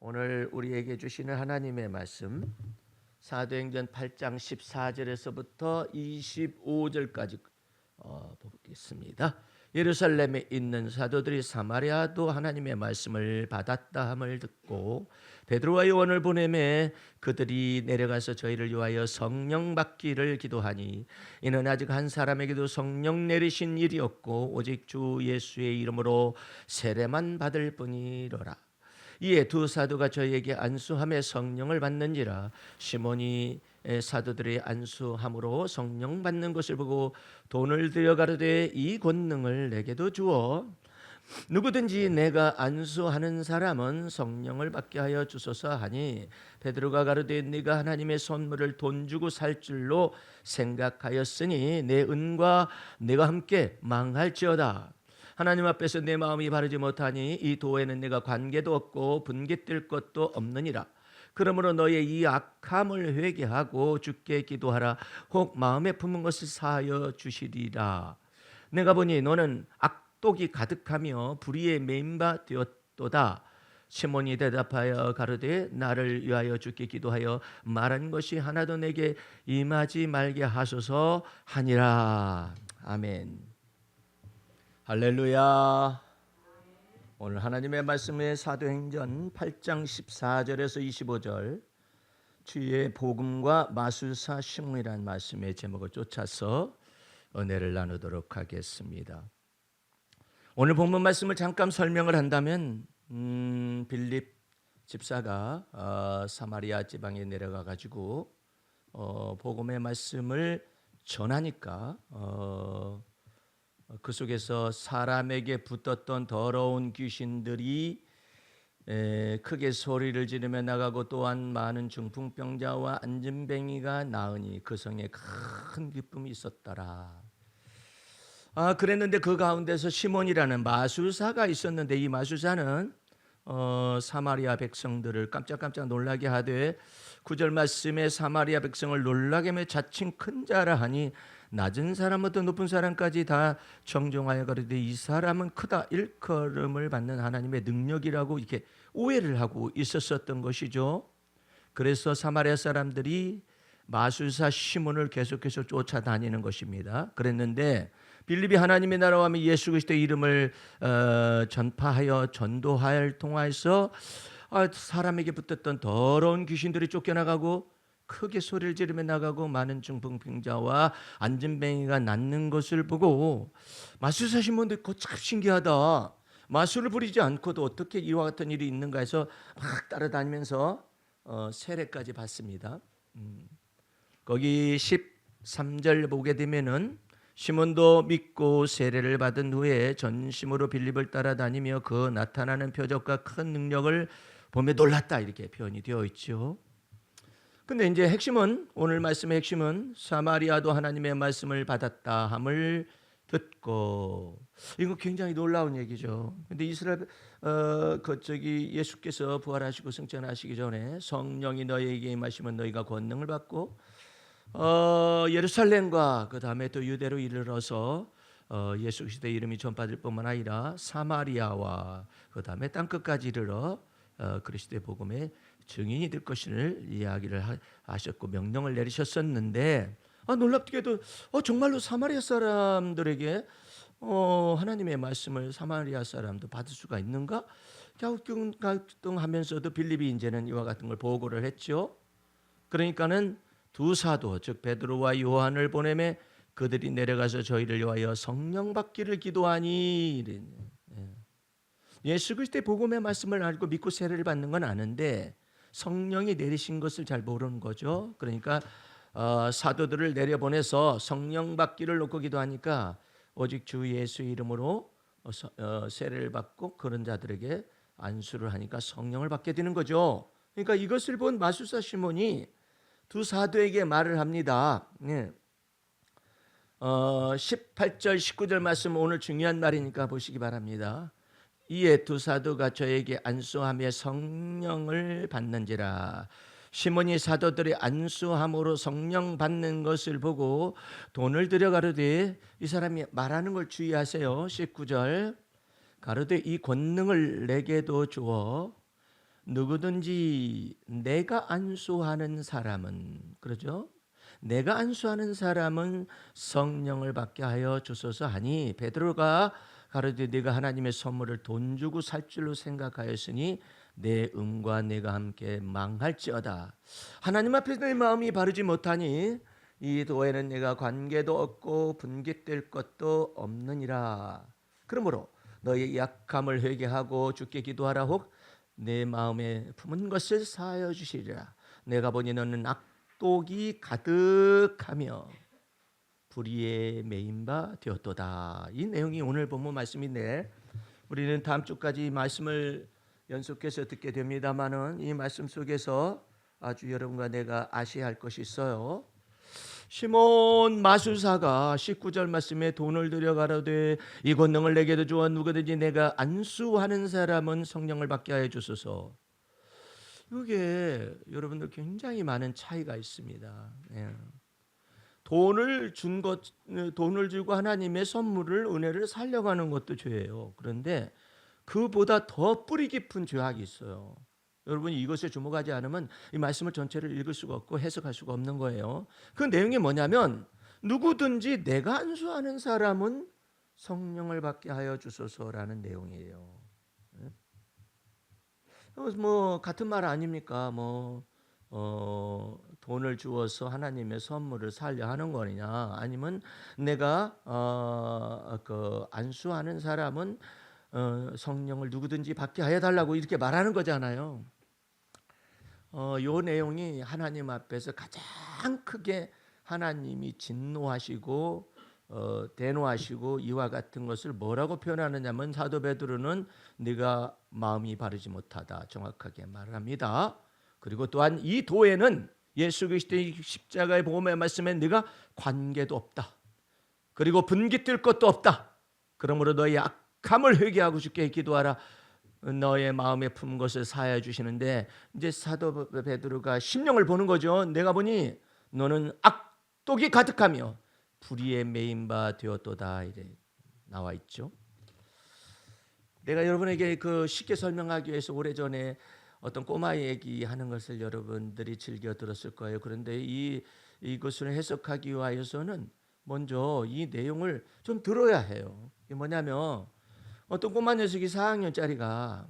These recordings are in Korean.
오늘 우리에게 주시는 하나님의 말씀 사도행전 8장 14절에서부터 25절까지 보겠습니다. 예루살렘에 있는 사도들이 사마리아도 하나님의 말씀을 받았다 함을 듣고 베드로와 요한을 보내매 그들이 내려가서 저희를 위하여 성령 받기를 기도하니 이는 아직 한 사람에게도 성령 내리신 일이 없고 오직 주 예수의 이름으로 세례만 받을 뿐이로라. 이에 두 사도가 저희에게 안수함에 성령을 받는지라. 시몬이 사도들의 안수함으로 성령 받는 것을 보고 돈을 들여 가로되 이 권능을 내게도 주어 누구든지 내가 안수하는 사람은 성령을 받게 하여 주소서 하니 베드로가 가로되 네가 하나님의 선물을 돈 주고 살 줄로 생각하였으니 내 은과 내가 함께 망할지어다. 하나님 앞에서 내 마음이 바르지 못하니 이 도에는 내가 관계도 없고 분깃될 것도 없느니라. 그러므로 너의 이 악함을 회개하고 주께 기도하라. 혹 마음에 품은 것을 사하여 주시리라. 내가 보니 너는 악독이 가득하며 불의에 매인 바 되었도다. 시몬이 대답하여 가로되 나를 위하여 주께 기도하여 말한 것이 하나도 내게 임하지 말게 하소서 하니라. 아멘. 할렐루야. 오늘 하나님의 말씀의 사도행전 8장 14절에서 25절 주의 복음과 마술사 시몬이라는 말씀의 제목을 쫓아서 은혜를 나누도록 하겠습니다. 오늘 본문 말씀을 잠깐 설명을 한다면 빌립 집사가 사마리아 지방에 내려가 가지고 복음의 말씀을 전하니까 그 속에서 사람에게 붙었던 더러운 귀신들이 크게 소리를 지르며 나가고 또한 많은 중풍병자와 안진뱅이가 나으니 그 성에 큰 기쁨이 있었더라. 그랬는데 그 가운데서 시몬이라는 마술사가 있었는데 이 마술사는 사마리아 백성들을 깜짝깜짝 놀라게 하되 9절 말씀에 사마리아 백성을 놀라게 하며 자칭 큰 자라 하니 낮은 사람부터 높은 사람까지 다 정종하여 가로되 이 사람은 크다 일컬음을 받는 하나님의 능력이라고 이렇게 오해를 하고 있었던 것이죠. 그래서 사마리아 사람들이 마술사 시몬을 계속해서 쫓아다니는 것입니다. 그랬는데 빌립이 하나님의 나라와 예수 그리스도의 이름을 전파하여 전도할 통하여서 사람에게 붙었던 더러운 귀신들이 쫓겨나가고 크게 소리를 지르며 나가고 많은 중풍병자와 안진뱅이가 낫는 것을 보고 마술사 시몬도 참 신기하다. 마술을 부리지 않고도 어떻게 이와 같은 일이 있는가 해서 막 따라다니면서 세례까지 받습니다. 거기 13절 보게 되면은 시몬도 믿고 세례를 받은 후에 전심으로 빌립을 따라다니며 그 나타나는 표적과 큰 능력을 보며 놀랐다 이렇게 표현이 되어 있죠. 근데 이제 핵심은 오늘 말씀의 핵심은 사마리아도 하나님의 말씀을 받았다 함을 듣고 이거 굉장히 놀라운 얘기죠. 근데 이스라엘 예수께서 부활하시고 승천하시기 전에 성령이 너희에게 임하시면 너희가 권능을 받고 예루살렘과 그 다음에 또 유대로 이르러서 예수 그리스도의 이름이 전파될 뿐만 아니라 사마리아와 그 다음에 땅 끝까지 이르러 그리스도의 복음의 증인이 될 것을 이야기를 하셨고 명령을 내리셨었는데 놀랍게도 정말로 사마리아 사람들에게 하나님의 말씀을 사마리아 사람도 받을 수가 있는가? 갸우뚱하면서도 빌립이 이제는 이와 같은 걸 보고를 했죠. 그러니까는 두 사도 즉 베드로와 요한을 보내매 그들이 내려가서 저희를 위하여 성령 받기를 기도하니. 예수 그리스도의 복음의 말씀을 알고 믿고 세례를 받는 건 아는데 성령이 내리신 것을 잘 모르는 거죠. 그러니까 사도들을 내려보내서 성령 받기를 놓고 기도하니까 오직 주 예수 이름으로 세례를 받고 그런 자들에게 안수를 하니까 성령을 받게 되는 거죠. 그러니까 이것을 본 마술사 시몬이 두 사도에게 말을 합니다. 18절 19절 말씀 오늘 중요한 말이니까 보시기 바랍니다. 이에 두 사도가 저에게 안수하며 성령을 받는지라. 시몬이 사도들의 안수함으로 성령 받는 것을 보고 돈을 들여 가로되 이 사람이 말하는 걸 주의하세요. 19절 가로되 이 권능을 내게도 주어 누구든지 내가 안수하는 사람은, 그러죠? 내가 안수하는 사람은 성령을 받게 하여 주소서 하니, 베드로가 가로되 네가 하나님의 선물을 돈 주고 살 줄로 생각하였으니 내 음과 내가 함께 망할지어다. 하나님 앞에서 내 마음이 바르지 못하니 이 도에는 내가 관계도 없고 분깃될 것도 없느니라. 그러므로 너의 약함을 회개하고 주께 기도하라. 혹 내 마음에 품은 것을 사하여 주시리라. 내가 보니 너는 악독이 가득하며 불의에 매인 바 되었도다. 이 내용이 오늘 본문 말씀인데, 우리는 다음 주까지 말씀을 연속해서 듣게 됩니다마는 이 말씀 속에서 아주 여러분과 내가 아셔야 할 것이 있어요. 시몬 마술사가 19절 말씀에 돈을 들여 가로되 이 권능을 내게도 주어 누구든지 내가 안수하는 사람은 성령을 받게 하여 주소서. 이게 여러분들 굉장히 많은 차이가 있습니다. 돈을 주고 하나님의 선물을, 은혜를 살려가는 것도 죄예요. 그런데 그보다 더 뿌리 깊은 죄악이 있어요. 여러분이 이것에 주목하지 않으면 이 말씀을 전체를 읽을 수가 없고 해석할 수가 없는 거예요. 그 내용이 뭐냐면, 누구든지 내가 안수하는 사람은 성령을 받게 하여 주소서라는 내용이에요. 뭐 같은 말 아닙니까? 돈을 주어서 하나님의 선물을 살려 하는 거냐? 아니면 내가 안수하는 사람은 성령을 누구든지 받게 하여 달라고 이렇게 말하는 거잖아요. 요 내용이 하나님 앞에서 가장 크게 하나님이 진노하시고 대노하시고 이와 같은 것을 뭐라고 표현하느냐면, 사도 베드로는 네가 마음이 바르지 못하다 정확하게 말합니다. 그리고 또한 이 도에는 예수 그리스도의 십자가의 복음의 말씀에 네가 관계도 없다. 그리고 분깃될 것도 없다. 그러므로 너의 악함을 회개하고 주께 기도하라. 너의 마음에 품은 것을 사하여 주시는데, 이제 사도 베드로가 심령을 보는 거죠. 내가 보니 너는 악독이 가득하며 불의에 매인 바 되었도다, 이래 나와 있죠. 내가 여러분에게 쉽게 설명하기 위해서 오래전에 어떤 꼬마 얘기하는 것을 여러분들이 즐겨 들었을 거예요. 그런데 이것을 해석하기 위해서는 먼저 이 내용을 좀 들어야 해요. 이게 뭐냐면, 어떤 꼬마 녀석이 4학년짜리가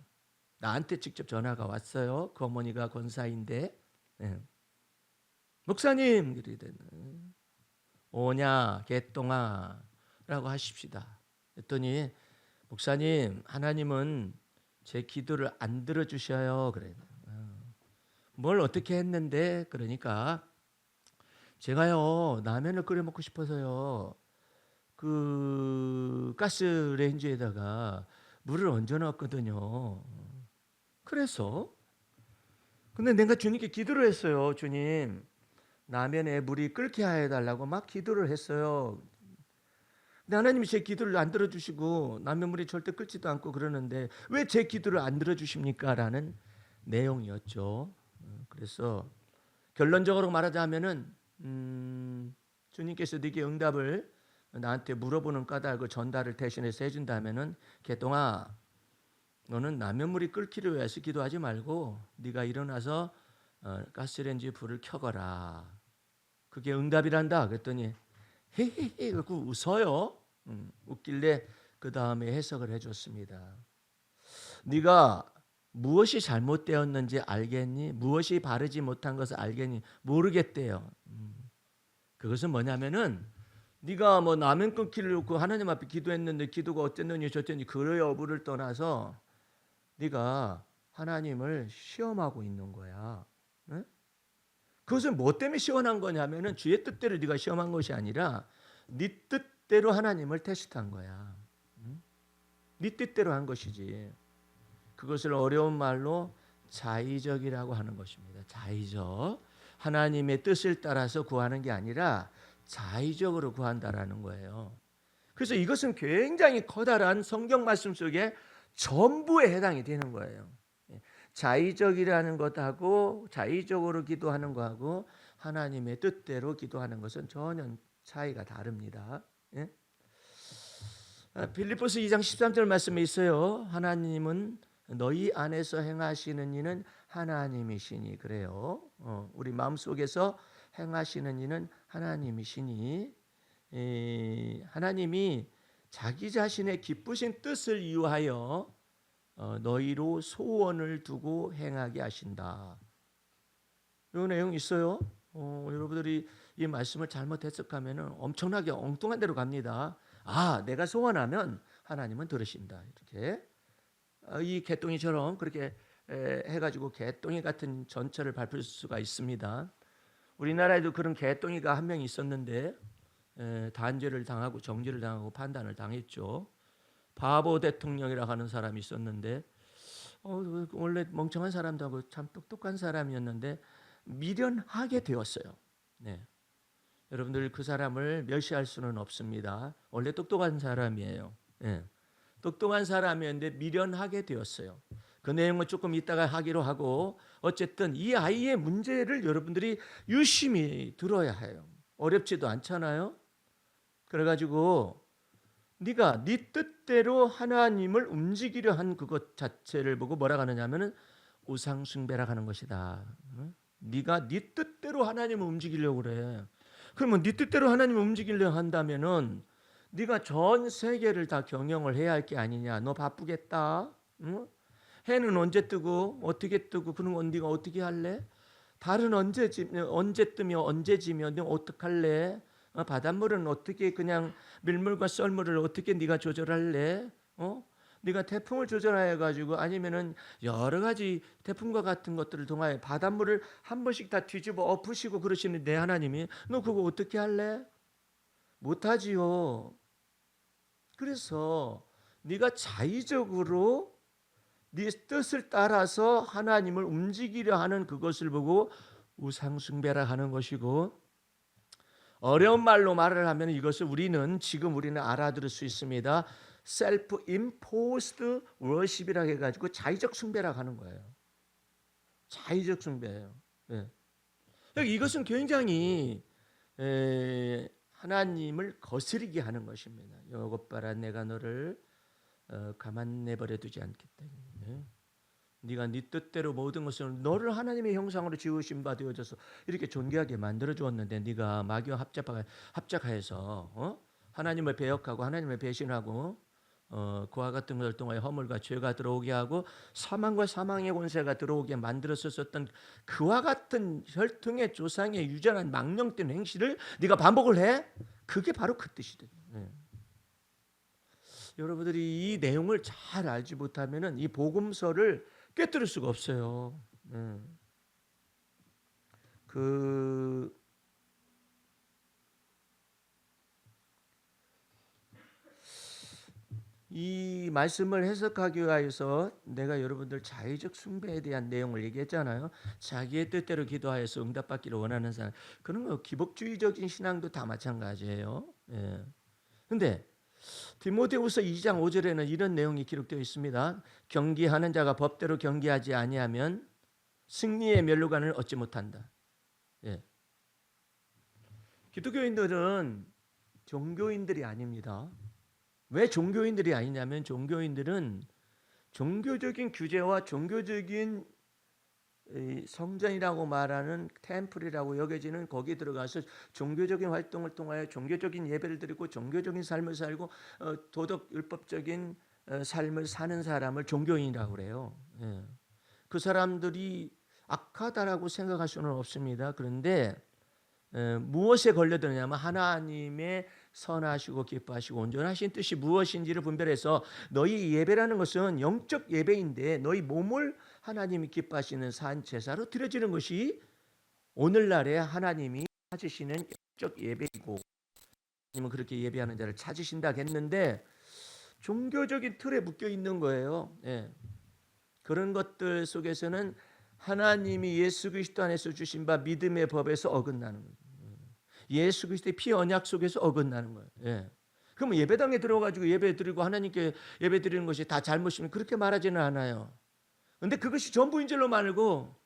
나한테 직접 전화가 왔어요. 그 어머니가 권사인데, 목사님, 그러더니 오냐 개똥아 라고 하십시다. 그랬더니, 목사님, 하나님은 제 기도를 안 들어주셔요. 그래요. 뭘 어떻게 했는데? 그러니까, 제가요 라면을 끓여 먹고 싶어서요 그 가스레인지에다가 물을 얹어 놨거든요. 그래서 근데 내가 주님께 기도를 했어요. 주님, 라면에 물이 끓게 해달라고 막 기도를 했어요. 근데 하나님이 제 기도를 안 들어주시고 라면물이 절대 끓지도 않고 그러는데 왜 제 기도를 안 들어주십니까? 라는 내용이었죠. 그래서 결론적으로 말하자면은 주님께서 네게 응답을 나한테 물어보는 까닭을 전달을 대신해서 해준다면은, 개똥아, 너는 라면물이 끓기를 위해서 기도하지 말고 네가 일어나서 가스레인지 불을 켜거라. 그게 응답이란다. 그랬더니 헤헤헤 그러고 웃어요. 웃길래 그 다음에 해석을 해줬습니다. 네가 무엇이 잘못되었는지 알겠니? 무엇이 바르지 못한 것을 알겠니? 모르겠대요. 그것은 뭐냐면은, 네가 뭐 라면 끓기를 놓고 하나님 앞에 기도했는데 기도가 어땠느니 저쨌느니 그 여부를 떠나서 네가 하나님을 시험하고 있는 거야. 응? 그것은 뭐 때문에 시험한 거냐면은 주의 뜻대로 네가 시험한 것이 아니라 네 뜻대로 하나님을 테스트한 거야. 응? 네 뜻대로 한 것이지. 그것을 어려운 말로 자의적이라고 하는 것입니다. 자의적. 하나님의 뜻을 따라서 구하는 게 아니라 자의적으로 구한다라는 거예요. 그래서 이것은 굉장히 커다란 성경 말씀 속에 전부에 해당이 되는 거예요. 자의적이라는 것하고 자의적으로 기도하는 것하고 하나님의 뜻대로 기도하는 것은 전혀 차이가 다릅니다. 빌립보서 2장 13절 말씀에 있어요. 하나님은 너희 안에서 행하시는 이는 하나님이시니. 그래요. 우리 마음속에서 행하시는 이는 하나님이시니, 하나님이 자기 자신의 기쁘신 뜻을 이유하여 너희로 소원을 두고 행하게 하신다. 이 내용 있어요. 여러분들이 이 말씀을 잘못 해석하면 엄청나게 엉뚱한 데로 갑니다. 내가 소원하면 하나님은 들으신다. 이렇게 이 개똥이처럼 그렇게 해가지고 개똥이 같은 전철을 밟을 수가 있습니다. 우리나라에도 그런 개똥이가 한 명 있었는데 단죄를 당하고 정죄를 당하고 판단을 당했죠. 바보 대통령이라고 하는 사람이 있었는데 원래 멍청한 사람도 하고 참 똑똑한 사람이었는데 미련하게 되었어요. 네. 여러분들 그 사람을 멸시할 수는 없습니다. 원래 똑똑한 사람이에요. 네. 똑똑한 사람이었는데 미련하게 되었어요. 그 내용은 조금 이따가 하기로 하고, 어쨌든 이 아이의 문제를 여러분들이 유심히 들어야 해요. 어렵지도 않잖아요. 그래가지고 네가 네 뜻대로 하나님을 움직이려 한 그것 자체를 보고 뭐라 하느냐면은 우상 숭배라 하는 것이다. 네가 네 뜻대로 하나님을 움직이려고 그래. 그러면 네 뜻대로 하나님을 움직이려 한다면은 네가 전 세계를 다 경영을 해야 할 게 아니냐. 너 바쁘겠다. 응? 해는 언제 뜨고 어떻게 뜨고 그런 건 네가 어떻게 할래? 달은 언제 뜨며 언제 지며 너 어떡할래? 바닷물은 어떻게 그냥 밀물과 썰물을 어떻게 네가 조절할래? 네가 태풍을 조절해 가지고 아니면은 여러 가지 태풍과 같은 것들을 통하여 바닷물을 한 번씩 다 뒤집어 엎으시고 그러시는데 하나님이 너 그거 어떻게 할래? 못하지요. 그래서 네가 자의적으로 네 뜻을 따라서 하나님을 움직이려 하는 그것을 보고 우상숭배라 하는 것이고, 어려운 말로 말을 하면 이것을 지금 우리는 알아들을 수 있습니다. self-imposed worship이라고 해가지고 자의적 숭배라고 하는 거예요. 자의적 숭배예요. 네. 이것은 굉장히 하나님을 거스르게 하는 것입니다. 이것 봐라, 내가 너를 가만 내버려 두지 않겠다. 네가 네 뜻대로 모든 것을 너를 하나님의 형상으로 지으신 바 되어져서 이렇게 존귀하게 만들어 주었는데 네가 마귀와 합작하여서 하나님을 배역하고 하나님을 배신하고 그와 같은 것을 통하여 허물과 죄가 들어오게 하고 사망과 사망의 권세가 들어오게 만들었었던 그와 같은 혈통의 조상의 유전한 망령된 행실을 네가 반복을 해? 그게 바로 그 뜻이거든요. 여러분들이 이 내용을 잘 알지 못하면은 이 복음서를 꿰뚫을 수가 없어요. 이 말씀을 해석하기 위해서 내가 여러분들 자의적 숭배에 대한 내용을 얘기했잖아요. 자기의 뜻대로 기도하여서 응답받기를 원하는 사람, 그런 거 기복주의적인 신앙도 다 마찬가지예요. 근데 디모데후서 2장 5절에는 이런 내용이 기록되어 있습니다. 경기하는 자가 법대로 경기하지 아니하면 승리의 면류관을 얻지 못한다. 기독교인들은 종교인들이 아닙니다. 왜 종교인들이 아니냐면 종교인들은 종교적인 규제와 종교적인 성전이라고 말하는 템플이라고 여겨지는 거기에 들어가서 종교적인 활동을 통하여 종교적인 예배를 드리고 종교적인 삶을 살고 도덕 율법적인 삶을 사는 사람을 종교인이라고 그래요. 그 사람들이 악하다라고 생각할 수는 없습니다. 그런데 무엇에 걸려드느냐면 하나님의 선하시고 기뻐하시고 온전하신 뜻이 무엇인지를 분별해서 너희 예배라는 것은 영적 예배인데 너희 몸을 하나님이 기뻐하시는 산 제사로 드려지는 것이 오늘날에 하나님이 찾으시는 영적 예배이고, 하나님은 그렇게 예배하는 자를 찾으신다고 했는데 종교적인 틀에 묶여 있는 거예요. 그런 것들 속에서는 하나님이 예수 그리스도 안에서 주신 바 믿음의 법에서 어긋나는 거예요. 예수 그리스도의 피 언약 속에서 어긋나는 거예요. 그러면 예배당에 들어가지고 예배 드리고 하나님께 예배 드리는 것이 다 잘못이면 그렇게 말하지는 않아요. 그런데 그것이 전부인 줄로 말고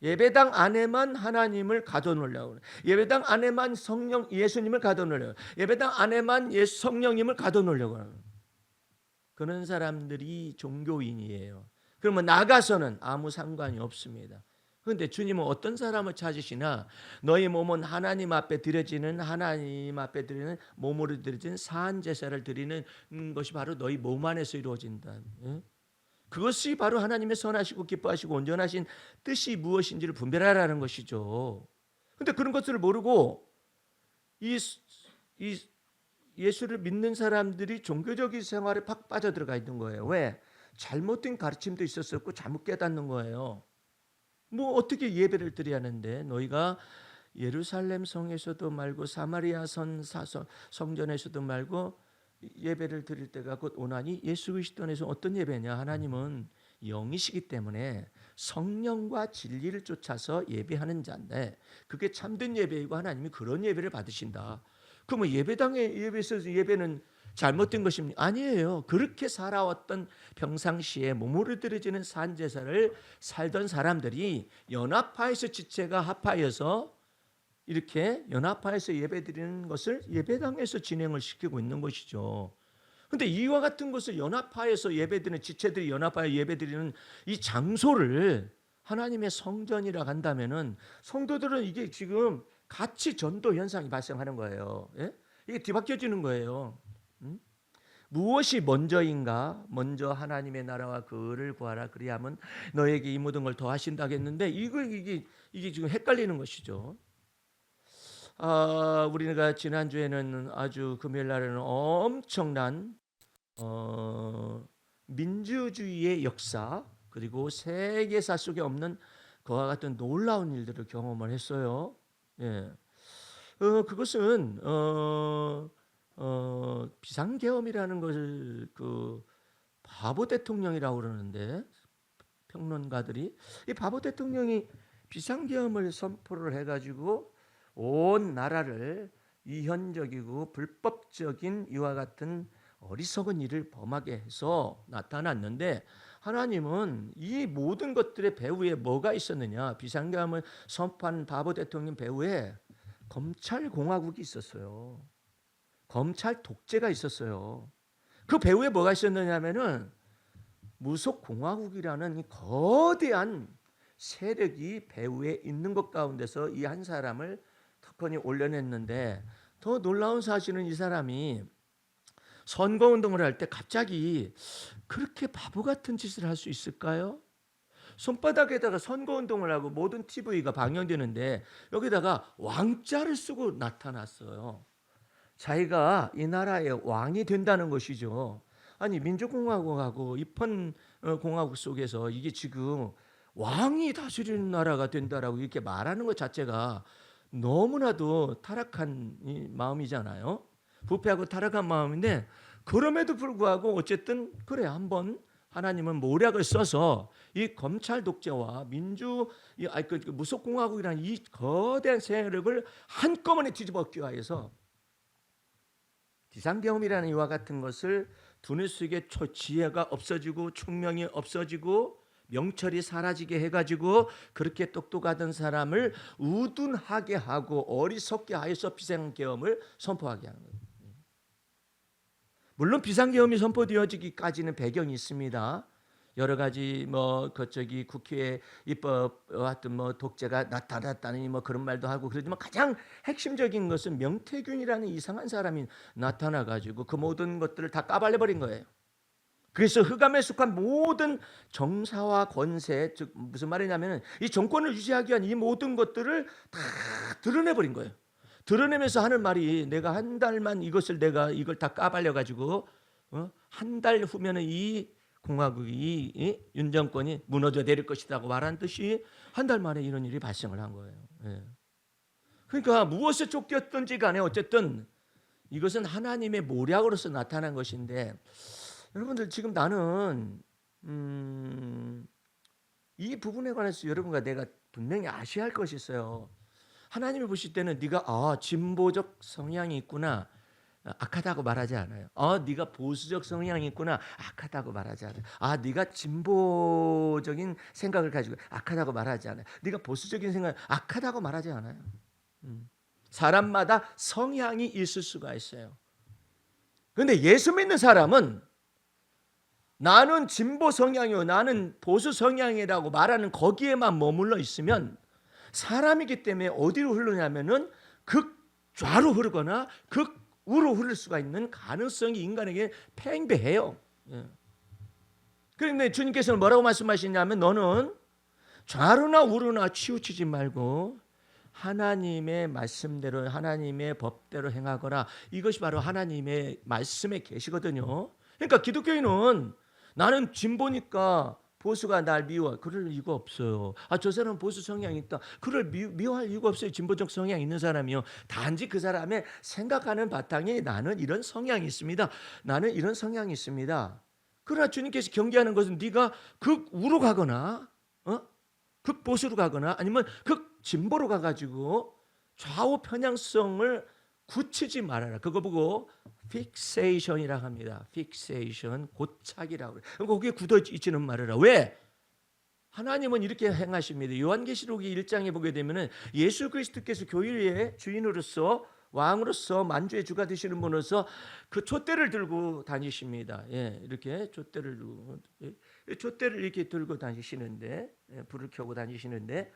예배당 안에만 하나님을 가둬놓으려고 그래요. 예배당 안에만 예수님을 가둬놓으려고 그래요. 예배당 안에만 성령님을 가둬놓으려고 해요. 그런 사람들이 종교인이에요. 그러면 나가서는 아무 상관이 없습니다. 그런데 주님은 어떤 사람을 찾으시나 너희 몸은 하나님 앞에 드려지는 몸으로 드려지는 사한 제사를 드리는 것이 바로 너희 몸 안에서 이루어진다. 그것이 바로 하나님의 선하시고 기뻐하시고 온전하신 뜻이 무엇인지를 분별하라는 것이죠. 그런데 그런 것들을 모르고 이 예수를 믿는 사람들이 종교적인 생활에 팍 빠져들어가 있는 거예요. 왜? 잘못된 가르침도 있었었고 잘못 깨닫는 거예요. 뭐 어떻게 예배를 드려야 하는데 너희가 예루살렘 성에서도 말고 사마리아 성전에서도 말고 예배를 드릴 때가 곧 오나니 예수 그리스도 안에서 어떤 예배냐? 하나님은 영이시기 때문에 성령과 진리를 쫓아서 예배하는 자인데 그게 참된 예배이고 하나님이 그런 예배를 받으신다. 그러면 예배에서 예배는 잘못된 것입니까? 아니에요. 그렇게 살아왔던 평상시에 몸으로 드려지는 산제사를 살던 사람들이 연합하여서 지체가 합하여서 이렇게 연합하여서 예배드리는 것을 예배당에서 진행을 시키고 있는 것이죠. 그런데 이와 같은 것을 연합하여서 예배드리는 지체들이 연합하여 예배드리는 이 장소를 하나님의 성전이라 한다면은 성도들은 이게 지금 같이 전도 현상이 발생하는 거예요. 예? 이게 뒤바뀌어지는 거예요. 무엇이 먼저인가? 먼저 하나님의 나라와 그를 구하라. 그리하면 너에게 이 모든 걸 더하신다겠는데 이게 지금 헷갈리는 것이죠. 우리가 지난주에는 아주 금요일 날에는 엄청난 민주주의의 역사 그리고 세계사 속에 없는 그와 같은 놀라운 일들을 경험을 했어요. 예. 그것은 비상계엄이라는 것을 그 바보 대통령이라고 그러는데 평론가들이 이 바보 대통령이 비상계엄을 선포를 해가지고 온 나라를 이현적이고 불법적인 이와 같은 어리석은 일을 범하게 해서 나타났는데 하나님은 이 모든 것들의 배후에 뭐가 있었느냐? 비상계엄을 선포한 바보 대통령 배후에 검찰공화국이 있었어요. 검찰 독재가 있었어요. 그 배후에 뭐가 있었느냐면은 무속공화국이라는 거대한 세력이 배후에 있는 것 가운데서 이 한 사람을 특권이 올려냈는데 더 놀라운 사실은 이 사람이 선거운동을 할 때 갑자기 그렇게 바보 같은 짓을 할 수 있을까요? 손바닥에다가 선거운동을 하고 모든 TV가 방영되는데 여기다가 왕자를 쓰고 나타났어요. 자기가 이 나라의 왕이 된다는 것이죠. 아니 민주공화국하고 입헌공화국 속에서 이게 지금 왕이 다스리는 나라가 된다라고 이렇게 말하는 것 자체가 너무나도 타락한 마음이잖아요. 부패하고 타락한 마음인데 그럼에도 불구하고 어쨌든 그래 한번 하나님은 모략을 써서 이 검찰 독재와 무속공화국이라는 이 거대한 세력을 한꺼번에 뒤집어 씌워서 비상계엄이라는 이와 같은 것을 두뇌 속에 지혜가 없어지고 총명이 없어지고 명철이 사라지게 해가지고 그렇게 똑똑하던 사람을 우둔하게 하고 어리석게 하여서 비상계엄을 선포하게 하는 거예요. 물론 비상계엄이 선포되어지기까지는 배경이 있습니다. 여러 가지 국회 입법 같은 독재가 나타났다니 그런 말도 하고 그러지만 가장 핵심적인 것은 명태균이라는 이상한 사람이 나타나 가지고 그 모든 것들을 다 까발려 버린 거예요. 그래서 흑암에 속한 모든 정사와 권세, 즉 무슨 말이냐면 이 정권을 유지하기 위한 이 모든 것들을 다 드러내 버린 거예요. 드러내면서 하는 말이 내가 한 달만 이걸 다 까발려 가지고 한 달 후면은 이 공화국이 윤 정권이 무너져 내릴 것이라고 말한 듯이 한 달 만에 이런 일이 발생을 한 거예요. 예. 그러니까 무엇에 쫓겼든지 간에 어쨌든 이것은 하나님의 모략으로서 나타난 것인데 여러분들 지금 나는 이 부분에 관해서 여러분과 내가 분명히 아셔야 할 것이 있어요. 하나님이 보실 때는 네가 진보적 성향이 있구나 악하다고 말하지 않아요. 네가 보수적 성향이 있구나 악하다고 말하지 않아요. 네가 진보적인 생각을 가지고 악하다고 말하지 않아요. 네가 보수적인 생각 악하다고 말하지 않아요. 사람마다 성향이 있을 수가 있어요. 그런데 예수 믿는 사람은 나는 진보 성향이요, 나는 보수 성향이라고 말하는 거기에만 머물러 있으면 사람이기 때문에 어디로 흐르냐면은 극좌로 흐르거나 극우로 흐를 수가 있는 가능성이 인간에게 팽배해요. 그런데 주님께서는 뭐라고 말씀하시냐면 너는 좌로나 우로나 치우치지 말고 하나님의 말씀대로 하나님의 법대로 행하거라. 이것이 바로 하나님의 말씀에 계시거든요. 그러니까 기독교인은 나는 진보니까 보수가 날 미워해. 그럴 이유가 없어요. 저 사람은 보수 성향이 있다. 그걸 미워할 이유가 없어요. 진보적 성향이 있는 사람이요. 단지 그 사람의 생각하는 바탕에 나는 이런 성향이 있습니다. 나는 이런 성향이 있습니다. 그러나 주님께서 경계하는 것은 네가 극우로 가거나 극보수로 가거나 아니면 극진보로 가가지고 좌우 편향성을 굳히지 말아라. 그거 보고 픽세이션이라 합니다. 픽세이션, 고착이라고 그래요. 거기에 굳어 있지는 말아라. 왜? 하나님은 이렇게 행하십니다. 요한계시록이 1장에 보게 되면은 예수 그리스도께서 교회의 주인으로서 왕으로서 만주의 주가 되시는 분으로서 그 촛대를 들고 다니십니다. 이렇게 촛대를 이렇게 들고 다니시는데, 불을 켜고 다니시는데,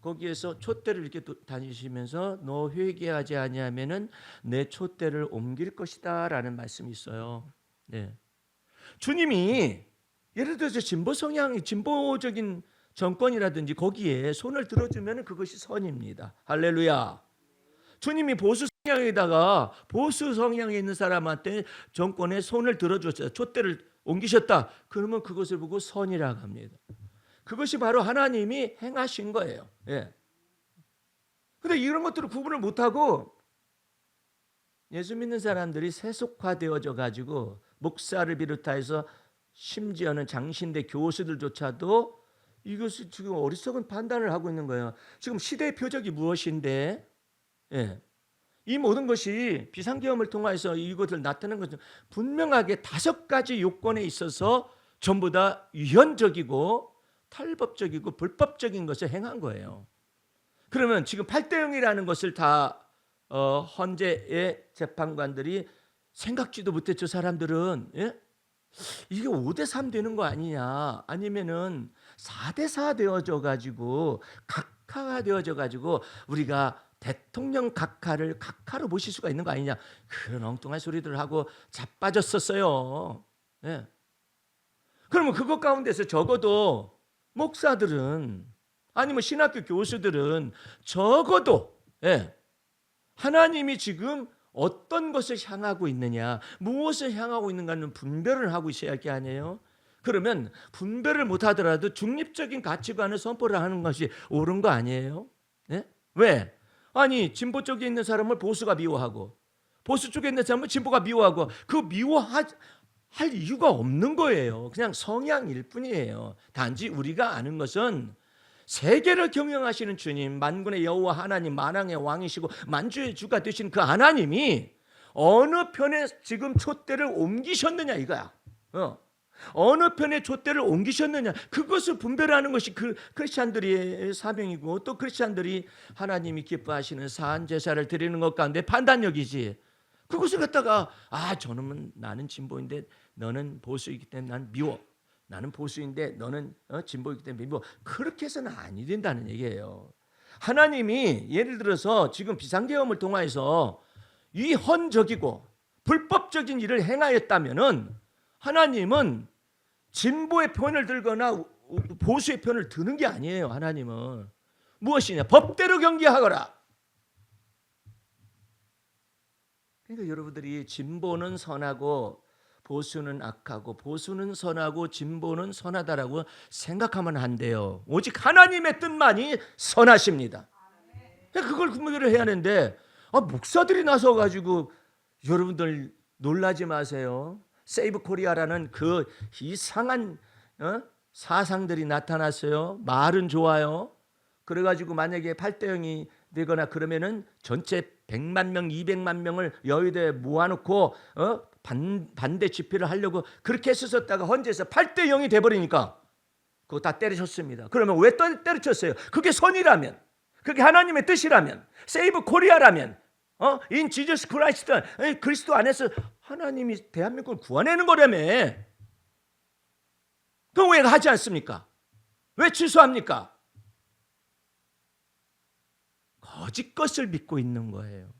거기에서 촛대를 이렇게 다니시면서 너 회개하지 아니하면은 내 촛대를 옮길 것이다라는 말씀이 있어요. 주님이 예를 들어서 진보 성향, 진보적인 정권이라든지 거기에 손을 들어주면 그것이 선입니다. 할렐루야. 주님이 보수 성향에다가 보수 성향에 있는 사람한테 정권에 손을 들어줬어요. 촛대를 옮기셨다. 그러면 그것을 보고 선이라고 합니다. 그것이 바로 하나님이 행하신 거예요. 그런데 이런 것들을 구분을 못하고 예수 믿는 사람들이 세속화되어져 가지고 목사를 비롯해서 심지어는 장신대 교수들조차도 이것을 지금 어리석은 판단을 하고 있는 거예요. 지금 시대의 표적이 무엇인데 이 모든 것이 비상계엄을 통해서 이것을 나타내는 것은 분명하게 5가지 요건에 있어서 전부 다 위헌적이고 탈법적이고 불법적인 것을 행한 거예요. 그러면 지금 8대 0이라는 것을 다 헌재의 재판관들이 생각지도 못했죠. 사람들은 이게 5대 3 되는 거 아니냐, 아니면은 4대 4 되어져 가지고 각하가 되어져 가지고 우리가 대통령 각하를 각하로 모실 수가 있는 거 아니냐, 그런 엉뚱한 소리들을 하고 자빠졌었어요. 그러면 그것 가운데서 적어도 목사들은 아니면 신학교 교수들은 적어도 하나님이 지금 어떤 것을 향하고 있느냐, 무엇을 향하고 있는가는 분별을 하고 있어야 할 게 아니에요. 그러면 분별을 못하더라도 중립적인 가치관을 선포를 하는 것이 옳은 거 아니에요? 왜? 아니 진보 쪽에 있는 사람을 보수가 미워하고 보수 쪽에 있는 사람을 진보가 미워하고 그 미워할 이유가 없는 거예요. 그냥 성향일 뿐이에요. 단지 우리가 아는 것은 세계를 경영하시는 주님, 만군의 여호와 하나님, 만왕의 왕이시고 만주의 주가 되신 그 하나님이 어느 편에 지금 촛대를 옮기셨느냐 이거야. 어느 편에 촛대를 옮기셨느냐, 그것을 분별하는 것이 그 크리스찬들의 사명이고, 또 크리스찬들이 하나님이 기뻐하시는 사한 제사를 드리는 것 가운데 판단력이지. 그것을 갖다가 저는 나는 진보인데 너는 보수이기 때문에 난 미워, 나는 보수인데 너는 진보이기 때문에 미워, 그렇게 해서는 아니 된다는 얘기예요. 하나님이 예를 들어서 지금 비상계엄을 통해서 위헌적이고 불법적인 일을 행하였다면은 하나님은 진보의 편을 들거나 보수의 편을 드는 게 아니에요. 하나님은 무엇이냐, 법대로 경계하거라. 그러니까 여러분들이 진보는 선하고 보수는 악하고 보수는 선하고 진보는 선하다라고 생각하면 안 돼요. 오직 하나님의 뜻만이 선하십니다. 그걸 분별을 해야 하는데 목사들이 나서 가지고 여러분들 놀라지 마세요. 세이브 코리아라는 그 이상한 사상들이 나타났어요. 말은 좋아요. 그래가지고 만약에 8대 0이 되거나 그러면은 전체 100만 명, 200만 명을 여의도에 모아놓고 반대 집회를 하려고 그렇게 했었다가 헌재에서 8대 0이 돼버리니까 그거 다 때려쳤습니다. 그러면 왜 때려쳤어요? 그게 선이라면, 그게 하나님의 뜻이라면, 세이브 코리아라면, 인 지저스 크라이스트, 그리스도 안에서 하나님이 대한민국을 구원하는 거라며. 그럼 왜 하지 않습니까? 왜 취소합니까? 거짓 것을 믿고 있는 거예요.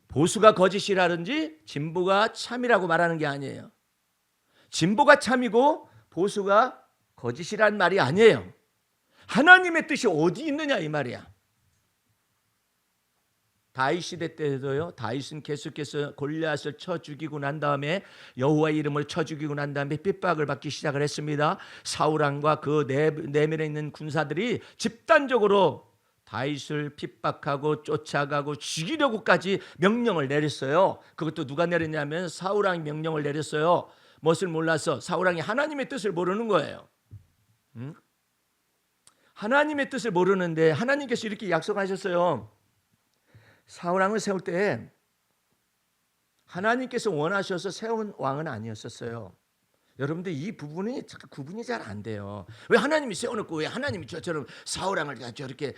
보수가 거짓이라든지 진보가 참이라고 말하는 게 아니에요. 진보가 참이고 보수가 거짓이란 말이 아니에요. 하나님의 뜻이 어디 있느냐 이 말이야. 다윗 시대 때도요. 다윗은 계속해서 골리앗을 쳐 죽이고 난 다음에 여호와의 이름을 쳐 죽이고 난 다음에 핍박을 받기 시작을 했습니다. 사울 왕과 그 내면에 있는 군사들이 집단적으로 다윗을 핍박하고 쫓아가고 죽이려고까지 명령을 내렸어요. 그것도 누가 내렸냐면 사울 왕이 명령을 내렸어요. 무엇을 몰라서 사울 왕이 하나님의 뜻을 모르는 거예요. 하나님의 뜻을 모르는데 하나님께서 이렇게 약속하셨어요. 사울 왕을 세울 때 하나님께서 원하셔서 세운 왕은 아니었었어요. 여러분들 이 부분이 구분이 잘 안 돼요. 왜 하나님이 세워놓고 왜 하나님이 저처럼 사울 왕을 저렇게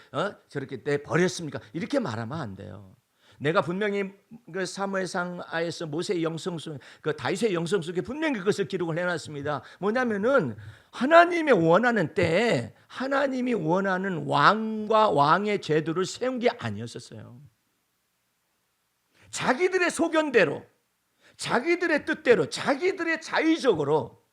내 버렸습니까? 이렇게 말하면 안 돼요. 내가 분명히 그 사무엘상하에서 모세의 영성 속, 그 다윗의 영성 속에 분명히 그것을 기록을 해놨습니다. 뭐냐면은 하나님의 원하는 때에 하나님이 원하는 왕과 왕의 제도를 세운 게 아니었었어요. 자기들의 소견대로, 자기들의 뜻대로, 자기들의 자의적으로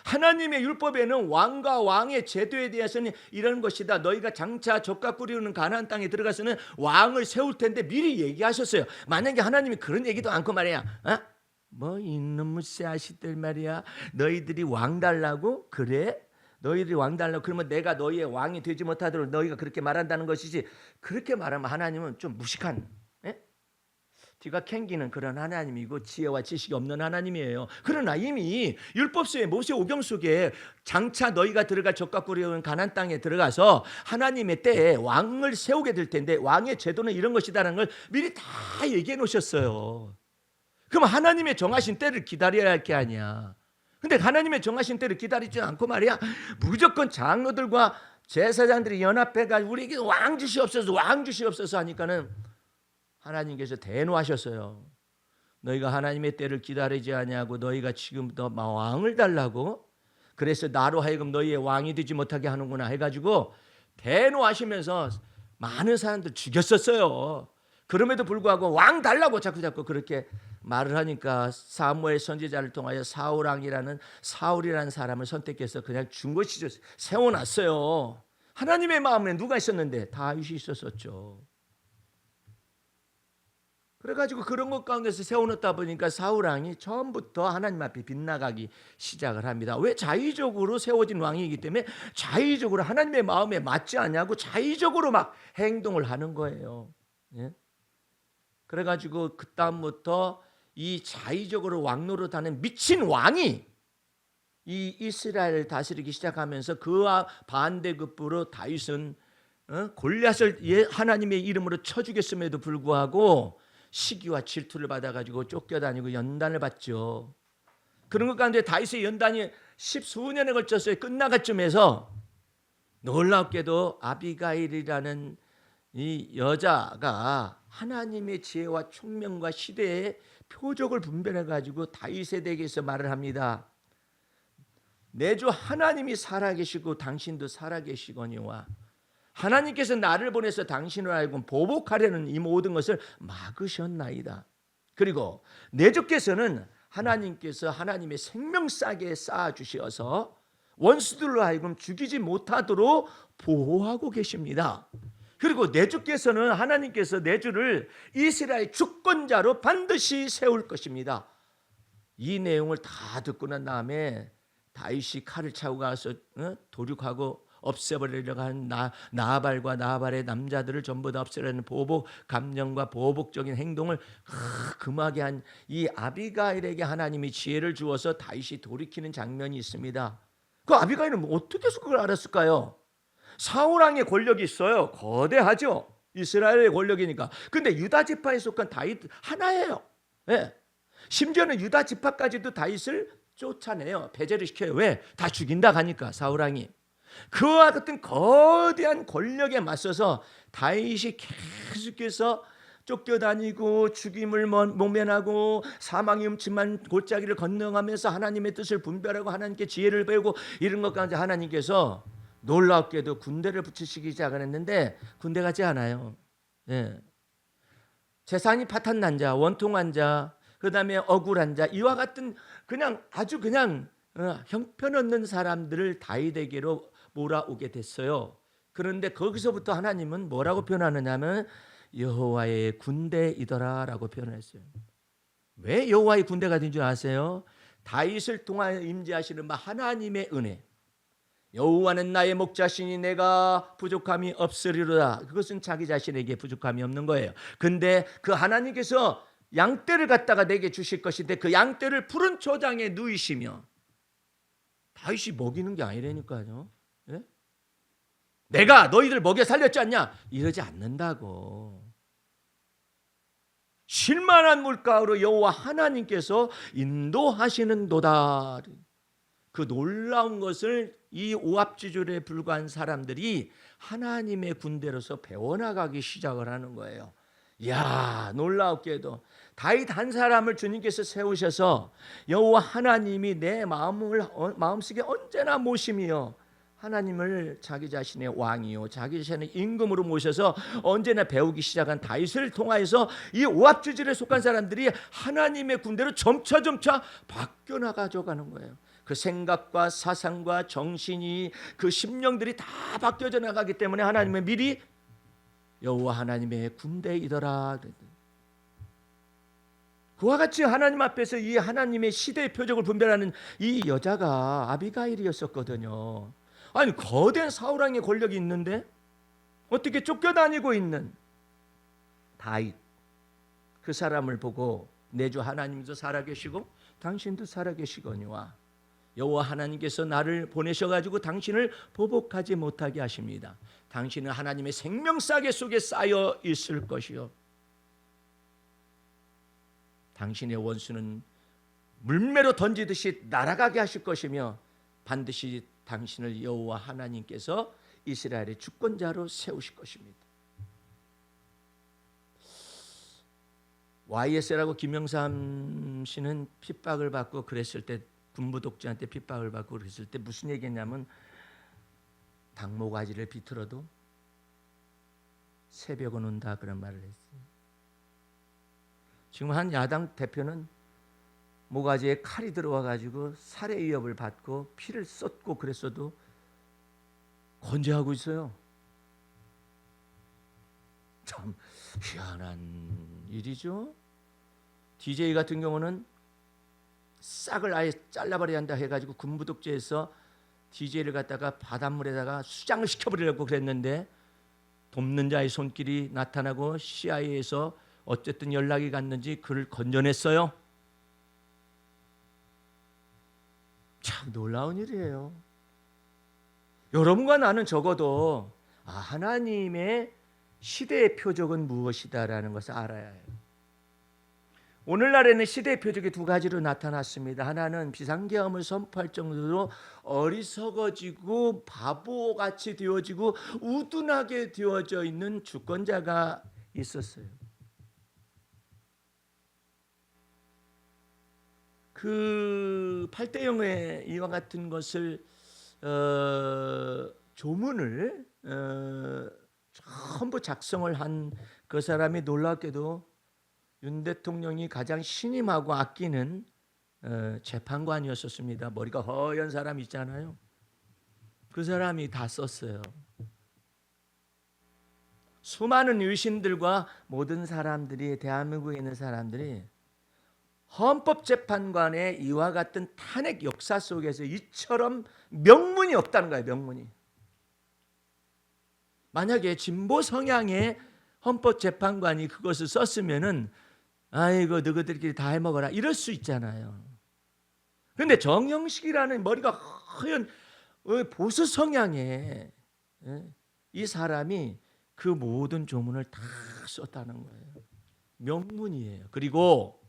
하나님의 율법에는 왕과 왕의 제도에 대해서는 이런 것이다. 너희가 장차 젖과 꿀이 흐르는 가나안 땅에 들어가서는 왕을 세울 텐데 미리 얘기하셨어요. 만약에 하나님이 그런 얘기도 않고 말이야. 뭐 이놈의 씨앗들 말이야. 너희들이 왕 달라고? 그래? 너희들이 왕 달라고? 그러면 내가 너희의 왕이 되지 못하도록 너희가 그렇게 말한다는 것이지. 그렇게 말하면 하나님은 좀 무식한, 뒤가 캥기는 그런 하나님이고 지혜와 지식이 없는 하나님이에요. 그러나 이미 율법서의 모세 오경 속에 장차 너희가 들어갈 젖과 꿀이 흐르는 가나안 땅에 들어가서 하나님의 때에 왕을 세우게 될 텐데 왕의 제도는 이런 것이다라는 걸 미리 다 얘기해 놓으셨어요. 그럼 하나님의 정하신 때를 기다려야 할 게 아니야. 근데 하나님의 정하신 때를 기다리지 않고 말이야 무조건 장로들과 제사장들이 연합해가지고 우리에게 왕 주시옵소서 왕 주시옵소서 하니까는 하나님께서 대노하셨어요. 너희가 하나님의 때를 기다리지 아니하고 너희가 지금부터 왕을 달라고? 그래서 나로 하여금 너희의 왕이 되지 못하게 하는구나 해가지고 대노하시면서 많은 사람들 죽였었어요. 그럼에도 불구하고 왕 달라고 자꾸 그렇게 말을 하니까 사무엘 선지자를 통하여 사울왕이라는 사울이라는 사람을 선택해서 그냥 준 것이죠. 세워놨어요. 하나님의 마음에 누가 있었는데? 다윗이 있었었죠. 그래가지고 그런 것 가운데서 세워놓다 보니까 사울왕이 처음부터 하나님 앞에 빗나가기 시작을 합니다. 왜? 자의적으로 세워진 왕이기 때문에 자의적으로 하나님의 마음에 맞지 않냐고 자의적으로 막 행동을 하는 거예요. 예? 그래가지고 그 다음부터 이 자의적으로 왕노릇하는 미친 왕이 이 이스라엘을 다스리기 시작하면서 그와 반대급부로 다윗은 골리앗을 하나님의 이름으로 쳐 죽였음에도 불구하고 시기와 질투를 받아가지고 쫓겨다니고 연단을 받죠. 그런 것 가운데 다윗의 연단이 10수년에 걸쳐서 끝나갈 쯤에서 놀랍게도 아비가일이라는 이 여자가 하나님의 지혜와 총명과 시대의 표적을 분별해가지고 다윗에 대해서 말을 합니다. 내 주 하나님이 살아계시고 당신도 살아계시거니와 하나님께서 나를 보내서 당신을 알고 보복하려는 이 모든 것을 막으셨나이다. 그리고 내 주께서는 하나님께서 하나님의 생명싸게 쌓아주셔서 원수들로 하여금 죽이지 못하도록 보호하고 계십니다. 그리고 내 주께서는 하나님께서 내 주를 이스라엘 주권자로 반드시 세울 것입니다. 이 내용을 다 듣고 난 다음에 다윗이 칼을 차고 가서 도륙하고 없애버리려고 하는 나발과 나발의 남자들을 전부 다 없애려는 보복 감정과 보복적인 행동을 금하게 한 이 아비가일에게 하나님이 지혜를 주어서 다윗이 돌이키는 장면이 있습니다. 그 아비가일은 어떻게 해서 그걸 알았을까요? 사울왕의 권력이 있어요. 거대하죠. 이스라엘의 권력이니까. 근데 유다 지파에 속한 다윗 하나예요. 네. 심지어는 유다 지파까지도 다윗을 쫓아내요. 배제를 시켜요. 왜? 다 죽인다 하니까 사울왕이. 그와 같은 거대한 권력에 맞서서 다윗이 계속해서 쫓겨다니고 죽임을 모면하고 사망의 음침한 골짜기를 건너가면서 하나님의 뜻을 분별하고 하나님께 지혜를 배우고 이런 것 가운데 하나님께서 놀랍게도 군대를 붙이시기 시작했는데 군대 같지 않아요. 예. 재산이 파탄난 자, 원통한 자, 그다음에 억울한 자, 이와 같은 그냥 아주 그냥 형편없는 사람들을 다윗에게로 몰아오게 됐어요. 그런데 거기서부터 하나님은 뭐라고 표현하느냐면 여호와의 군대이더라라고 표현했어요. 왜 여호와의 군대가 된 줄 아세요? 다윗을 통하여 임재하시는 하나님의 은혜. 여호와는 나의 목자시니 내가 부족함이 없으리로다. 그것은 자기 자신에게 부족함이 없는 거예요. 근데 그 하나님께서 양떼를 갖다가 내게 주실 것인데 그 양떼를 푸른 초장에 누이시며, 다윗이 먹이는 게 아니라니까요. 예? 내가 너희들 먹여 살렸지 않냐? 이러지 않는다고. 쉴만한 물가로 여호와 하나님께서 인도하시는도다. 그 놀라운 것을 이 오합지졸에 불과한 사람들이 하나님의 군대로서 배워나가기 시작을 하는 거예요. 이야, 놀랍게도 다윗 한 사람을 주님께서 세우셔서 여호와 하나님이 내 마음속에 언제나 모심이요, 하나님을 자기 자신의 왕이요 자기 자신의 임금으로 모셔서 언제나 배우기 시작한 다윗을 통하여서 이 오합지졸에 속한 사람들이 하나님의 군대로 점차 바뀌어나가져 가는 거예요. 그 생각과 사상과 정신이, 그 심령들이 다 바뀌어져 나가기 때문에 하나님은 미리 여호와 하나님의 군대이더라. 그와 같이 하나님 앞에서 이 하나님의 시대의 표적을 분별하는 이 여자가 아비가일이었었거든요. 아니, 거대한 사울왕의 권력이 있는데 어떻게 쫓겨다니고 있는 다윗, 그 사람을 보고 내 주 하나님도 살아계시고 당신도 살아계시거니와 여호와 하나님께서 나를 보내셔가지고 당신을 보복하지 못하게 하십니다. 당신은 하나님의 생명싸개 속에 쌓여 있을 것이요, 당신의 원수는 물매로 던지듯이 날아가게 하실 것이며 반드시 당신을 여호와 하나님께서 이스라엘의 주권자로 세우실 것입니다. YS라고 김영삼 씨는 핍박을 받고 그랬을 때, 군부 독재한테 핍박을 받고 그랬을 때 무슨 얘기했냐면 닭모가지를 비틀어도 새벽은 온다, 그런 말을 했어요. 지금 한 야당 대표는 모가지에 칼이 들어와 가지고 살해 위협을 받고 피를 쏟고 그랬어도 건재하고 있어요. 참 희한한 일이죠. DJ 같은 경우는 싹을 아예 잘라버려야 한다 해가지고 군부독재에서 DJ를 갖다가 바닷물에다가 수장을 시켜버리려고 그랬는데 돕는 자의 손길이 나타나고 CIA에서 어쨌든 연락이 갔는지 그를 건져냈어요. 참 놀라운 일이에요. 여러분과 나는 적어도 하나님의 시대의 표적은 무엇이다라는 것을 알아야 해요. 오늘날에는 시대의 표적이 두 가지로 나타났습니다. 하나는 비상계엄을 선포할 정도로 어리석어지고 바보같이 되어지고 우둔하게 되어져 있는 주권자가 있었어요. 그 8대 영의 이와 같은 것을 조문을 전부 작성을 한 그 사람이 놀랍게도 윤 대통령이 가장 신임하고 아끼는 재판관이었었습니다. 머리가 허연 사람 있잖아요. 그 사람이 다 썼어요. 수많은 유신들과 모든 사람들이, 대한민국에 있는 사람들이 헌법재판관의 이와 같은 탄핵 역사 속에서 이처럼 명문이 없다는 거예요. 명문이. 만약에 진보 성향의 헌법재판관이 그것을 썼으면은 아이고 너희들끼리 다 해먹어라 이럴 수 있잖아요. 그런데 정영식이라는 머리가 허연 보수 성향의 이 사람이 그 모든 조문을 다 썼다는 거예요. 명문이에요. 그리고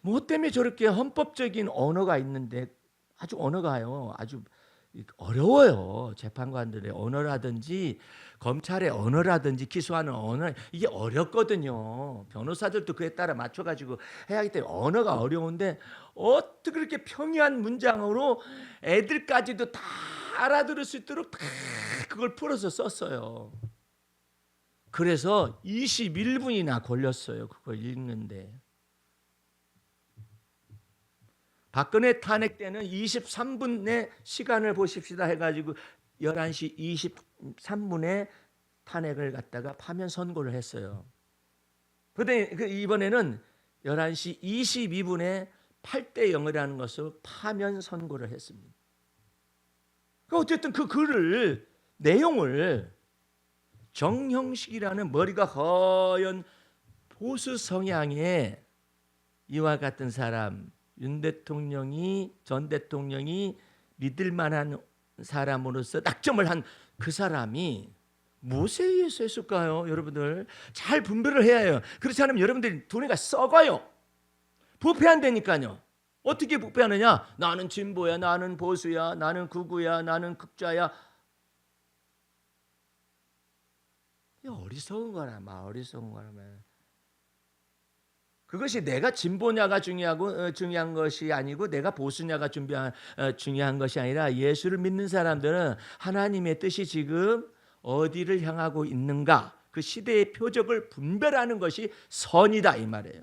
뭐 때문에 저렇게 헌법적인 언어가 있는데 아주 언어가요, 아주 어려워요. 재판관들의 언어라든지 검찰의 언어라든지 기소하는 언어, 이게 어렵거든요. 변호사들도 그에 따라 맞춰가지고 해야 하기 때문에 언어가 어려운데 어떻게 그렇게 평이한 문장으로 애들까지도 다 알아들을 수 있도록 다 그걸 풀어서 썼어요. 그래서 21분이나 걸렸어요. 그걸 읽는데. 박근혜 탄핵 때는 23분의 시간을 보십시다 해가지고 11시 23분에 탄핵을 갖다가 파면 선고를 했어요. 그런데 이번에는 11시 22분에 8대 0이라는 것을 파면 선고를 했습니다. 어쨌든 그 글을 내용을 정형식이라는 머리가 허연 보수 성향의 이와 같은 사람, 윤 대통령이 전 대통령이 믿을 만한 사람으로서 낙점을 한 그 사람이 무엇에 의해서 했을까요? 여러분들 잘 분별을 해야 해요. 그렇지 않으면 여러분들이 두뇌가 썩어요. 부패 안 되니까요. 어떻게 부패하느냐? 나는 진보야, 나는 보수야, 나는 극우야, 나는 극좌야. 어리석은 거라, 어리석은 거라면. 그것이 내가 진보냐가 중요한 것이 아니고 내가 보수냐가 중요한 것이 아니라 예수를 믿는 사람들은 하나님의 뜻이 지금 어디를 향하고 있는가, 그 시대의 표적을 분별하는 것이 선이다 이 말이에요.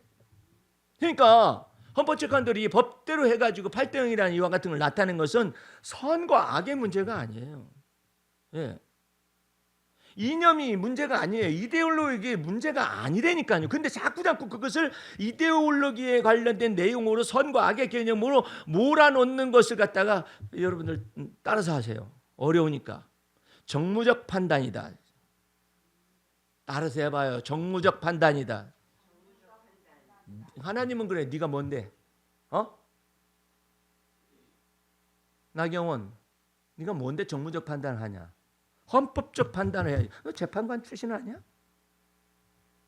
그러니까 헌법재판들이 법대로 해가지고 8대 0이라는 이와 같은 걸 나타낸 것은 선과 악의 문제가 아니에요. 예. 이념이 문제가 아니에요. 이데올로기의 문제가 아니라니까요. 근데 자꾸 그것을 이데올로기에 관련된 내용으로 선과 악의 개념으로 몰아넣는 것을 갖다가 여러분들 따라서 하세요. 어려우니까. 정무적 판단이다. 따라서 해봐요. 정무적 판단이다. 하나님은 그래. 네가 뭔데? 나경원, 네가 뭔데 정무적 판단을 하냐? 헌법적 판단을 해야지. 너 재판관 출신 아니야?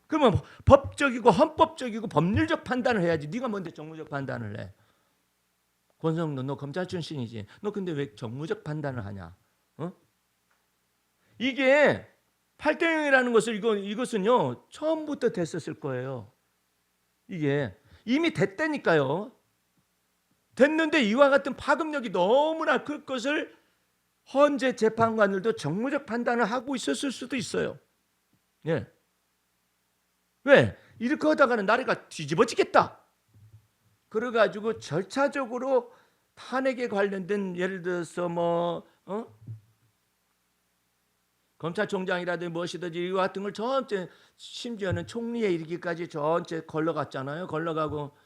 그러면 법적이고 헌법적이고 법률적 판단을 해야지. 네가 뭔데 정무적 판단을 해? 권성도 너 검찰 출신이지. 너 근데 왜 정무적 판단을 하냐? 이게 8대 0이라는 것을 이것은요 처음부터 됐었을 거예요. 이게 이미 됐다니까요. 됐는데 이와 같은 파급력이 너무나 클 것을 헌재 재판관들도 정무적 판단을 하고 있었을 수도 있어요. 예. 왜? 이렇게 하다가는 나라가 뒤집어지겠다. 그래가지고 절차적으로 탄핵에 관련된 예를 들어서 검찰총장이라든지 무엇이든지 이와 같은 걸 전체 심지어는 총리에 이르기까지 전체 걸러갔잖아요. 걸러가고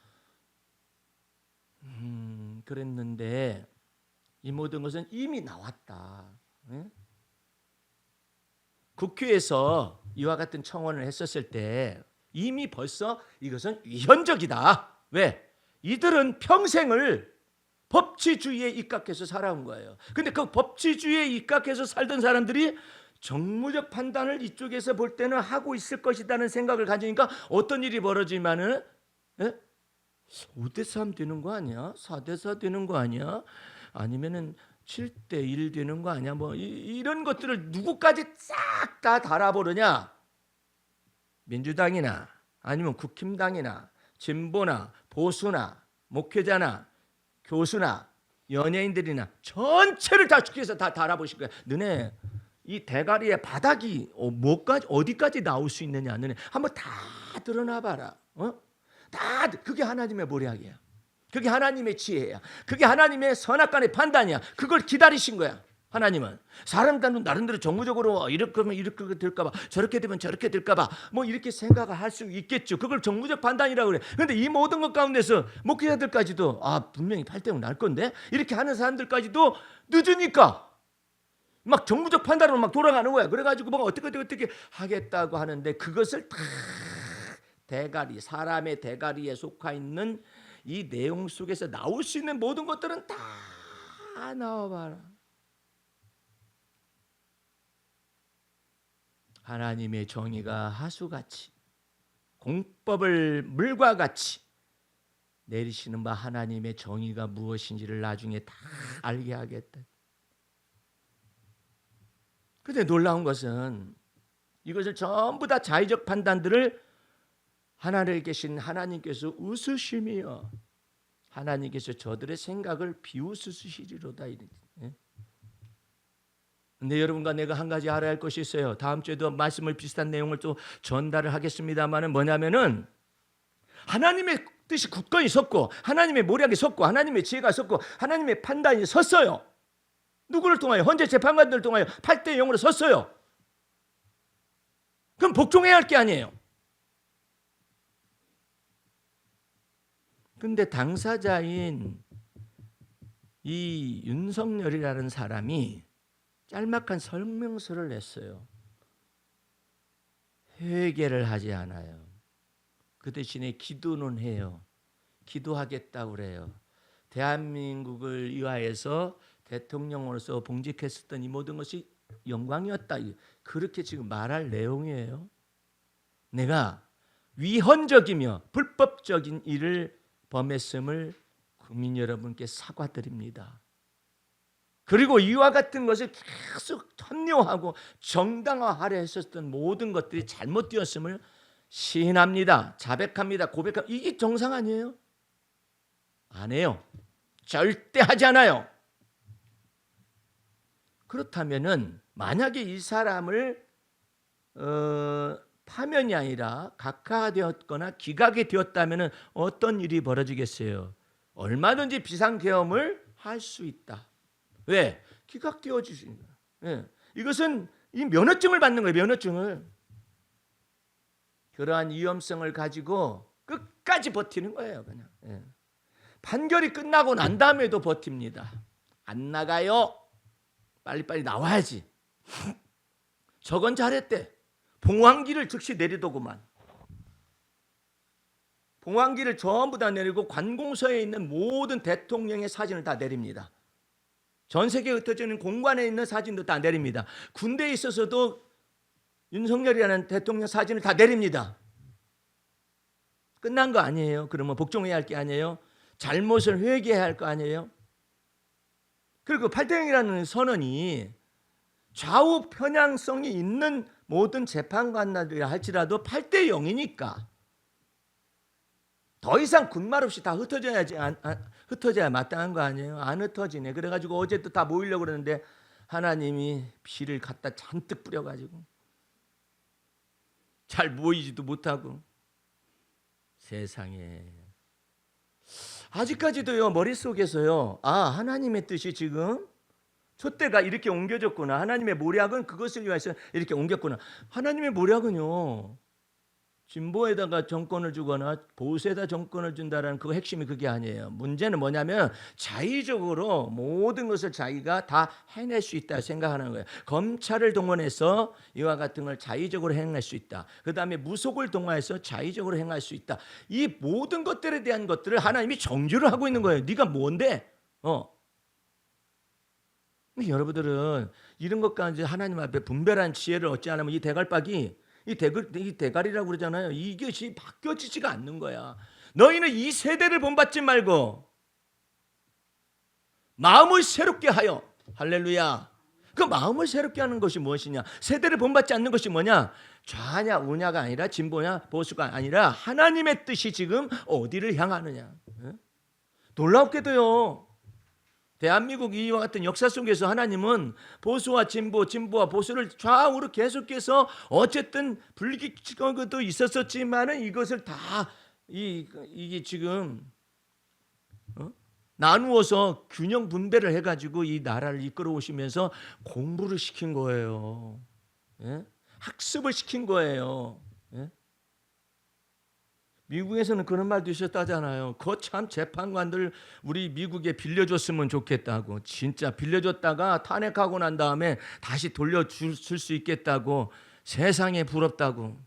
그랬는데 이 모든 것은 이미 나왔다. 예? 국회에서 이와 같은 청원을 했었을 때 이미 벌써 이것은 위헌적이다. 왜? 이들은 평생을 법치주의에 입각해서 살아온 거예요. 근데 그 법치주의에 입각해서 살던 사람들이 정무적 판단을 이쪽에서 볼 때는 하고 있을 것이라는 생각을 가지니까 어떤 일이 벌어지면은 5대 3 되는 거 아니야? 4대 4 되는 거 아니야? 아니면은 7대 1 되는 거 아니야? 이런 것들을 누구까지 싹 다 달아보느냐? 민주당이나 아니면 국힘당이나 진보나 보수나 목회자나 교수나 연예인들이나 전체를 다 죽여서 다 달아보실 거야. 너네 이 대가리의 바닥이 어디까지 나올 수 있느냐? 너네 한번 다 드러나봐라. 다 그게 하나님의 모략이야. 그게 하나님의 지혜야. 그게 하나님의 선악간의 판단이야. 그걸 기다리신 거야. 하나님은 사람들은 나름대로 정무적으로 이렇게 하면 이렇게 될까봐 저렇게 되면 저렇게 될까봐 이렇게 생각을 할 수 있겠죠. 그걸 정무적 판단이라고 그래. 그런데 이 모든 것 가운데서 목회자들까지도 분명히 8대 0 날 건데 이렇게 하는 사람들까지도 늦으니까 막 정무적 판단으로 막 돌아가는 거야. 그래가지고 어떻게 하겠다고 하는데 그것을 다 대가리, 사람의 대가리에 속하 있는 이 내용 속에서 나올 수 있는 모든 것들은 다 나와봐라. 하나님의 정의가 하수같이 공법을 물과 같이 내리시는 바 하나님의 정의가 무엇인지를 나중에 다 알게 하겠다. 근데 놀라운 것은 이것을 전부 다 자의적 판단들을 하늘에 계신 하나님께서 웃으시며 하나님께서 저들의 생각을 비웃으시리로다. 근데 여러분과 내가 한 가지 알아야 할 것이 있어요. 다음 주에도 말씀을 비슷한 내용을 또 전달을 하겠습니다만은 뭐냐면은 하나님의 뜻이 굳건히 섰고 하나님의 모략이 섰고 하나님의 지혜가 섰고 하나님의 판단이 섰어요. 누구를 통하여? 헌재 재판관들을 통하여 8대 0으로 섰어요. 그럼 복종해야 할 게 아니에요. 근데 당사자인 이 윤석열이라는 사람이 짤막한 설명서를 냈어요. 회개를 하지 않아요. 그 대신에 기도는 해요. 기도하겠다고 그래요. 대한민국을 위하여서 대통령으로서 봉직했었던 이 모든 것이 영광이었다. 그렇게 지금 말할 내용이에요. 내가 위헌적이며 불법적인 일을 범했음을 국민 여러분께 사과드립니다. 그리고 이와 같은 것을 계속 협력하고 정당화하려 했었던 모든 것들이 잘못되었음을 시인합니다. 자백합니다. 고백합니다. 이게 정상 아니에요? 안 해요. 절대 하지 않아요. 그렇다면은 만약에 이 사람을 파면이 아니라 각하되었거나 기각이 되었다면은 어떤 일이 벌어지겠어요? 얼마든지 비상계엄을 할 수 있다. 왜? 기각되어 주신 거예요. 이것은 이 면허증을 받는 거예요. 면허증을. 그러한 위험성을 가지고 끝까지 버티는 거예요. 그냥. 판결이 끝나고 난 다음에도 버팁니다. 안 나가요. 빨리빨리 나와야지. 저건 잘했대. 봉황기를 즉시 내리더구만. 봉황기를 전부 다 내리고 관공서에 있는 모든 대통령의 사진을 다 내립니다. 전 세계에 흩어져 있는 공관에 있는 사진도 다 내립니다. 군대에 있어서도 윤석열이라는 대통령 사진을 다 내립니다. 끝난 거 아니에요? 그러면 복종해야 할 게 아니에요? 잘못을 회개해야 할 거 아니에요? 그리고 8대0이라는 선언이 좌우 편향성이 있는 모든 재판관들이라 할지라도 8대0이니까 더 이상 군말 없이 다 흩어져야 마땅한 거 아니에요? 안 흩어지네. 그래가지고 어제 또 다 모이려고 그러는데 하나님이 비를 갖다 잔뜩 뿌려가지고 잘 모이지도 못하고. 세상에. 아직까지도요 머릿속에서요 하나님의 뜻이 지금 촛대가 이렇게 옮겨졌구나. 하나님의 모략은 그것을 위해서 이렇게 옮겼구나. 하나님의 모략은요 진보에다가 정권을 주거나 보수에다 정권을 준다라는 그 핵심이 그게 아니에요. 문제는 뭐냐면 자의적으로 모든 것을 자기가 다 해낼 수 있다 생각하는 거예요. 검찰을 동원해서 이와 같은 걸 자의적으로 행할 수 있다. 그 다음에 무속을 동원해서 자의적으로 행할 수 있다. 이 모든 것들에 대한 것들을 하나님이 정죄를 하고 있는 거예요. 네가 뭔데? 근데 여러분들은 이런 것까지 하나님 앞에 분별한 지혜를 얻지 않으면 이 대갈박이 이 대가리라고 그러잖아요. 이것이 바뀌어지지가 않는 거야. 너희는 이 세대를 본받지 말고 마음을 새롭게 하여. 할렐루야. 그 마음을 새롭게 하는 것이 무엇이냐? 세대를 본받지 않는 것이 뭐냐? 좌냐 우냐가 아니라 진보냐 보수가 아니라 하나님의 뜻이 지금 어디를 향하느냐. 놀랍게도요. 대한민국 이와 같은 역사 속에서 하나님은 보수와 진보와 보수를 좌우로 계속해서 어쨌든 불규칙도 있었지만은 이것을 다 이게 지금 나누어서 균형 분배를 해가지고 이 나라를 이끌어 오시면서 공부를 시킨 거예요. 학습을 시킨 거예요. 미국에서는 그런 말도 있었다잖아요. 거참 재판관들 우리 미국에 빌려줬으면 좋겠다고. 진짜 빌려줬다가 탄핵하고 난 다음에 다시 돌려줄 수 있겠다고. 세상에 부럽다고.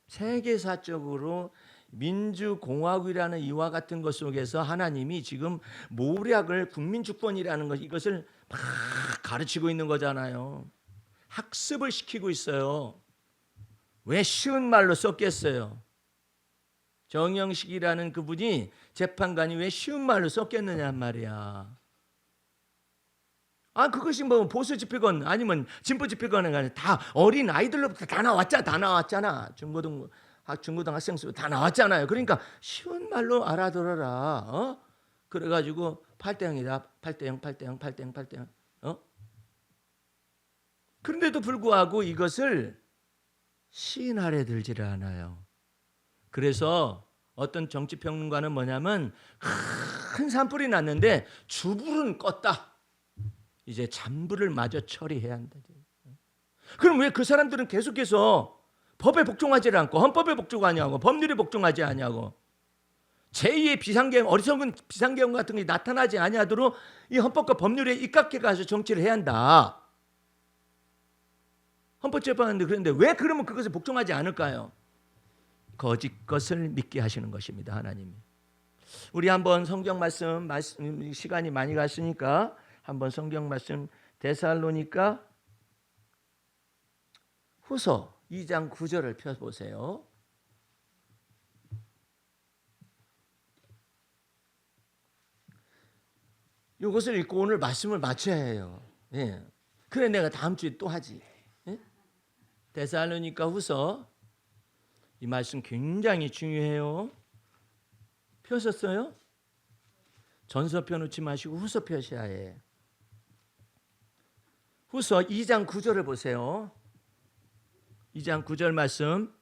세계사적으로 민주공화국이라는 이와 같은 것 속에서 하나님이 지금 모략을 국민주권이라는 것 이것을 막 가르치고 있는 거잖아요. 학습을 시키고 있어요. 왜 쉬운 말로 썼겠어요? 정영식이라는 그분이 재판관이 왜 쉬운 말로 썼겠느냐 말이야. 그것이 뭐 보수 집회건 아니면 진보 집회건 다 어린 아이들로부터 다 나왔잖아. 중고등학생 다 나왔잖아요. 그러니까 쉬운 말로 알아들어라. 그래가지고 8대0이다. 8대0, 8대0, 8대0, 8대0. 그런데도 불구하고 이것을 시인하려 들지를 않아요. 그래서 어떤 정치평론가는 뭐냐면 큰 산불이 났는데 주불은 껐다. 이제 잔불을 마저 처리해야 한다. 그럼 왜 그 사람들은 계속해서 법에 복종하지 않고 헌법에 복종하냐고, 법률에 복종하지 않냐고. 제2의 비상계엄, 어리석은 비상계엄 같은 게 나타나지 아니하도록 이 헌법과 법률에 입각해 가서 정치를 해야 한다. 헌법재판인데 그런데 왜 그러면 그것을 복종하지 않을까요? 거짓 것을 믿게 하시는 것입니다. 하나님이. 우리 한번 성경 말씀 시간이 많이 갔으니까 한번 성경 말씀 데살로니가 후서 2장 9절을 펴보세요. 이것을 읽고 오늘 말씀을 마쳐야 해요. 예. 그래 내가 다음 주에 또 하지. 예? 데살로니가 후서 이 말씀 굉장히 중요해요. 펴셨어요? 전서 펴놓지 마시고 후서 펴셔야 해. 후서 2장 9절을 보세요. 2장 9절 말씀.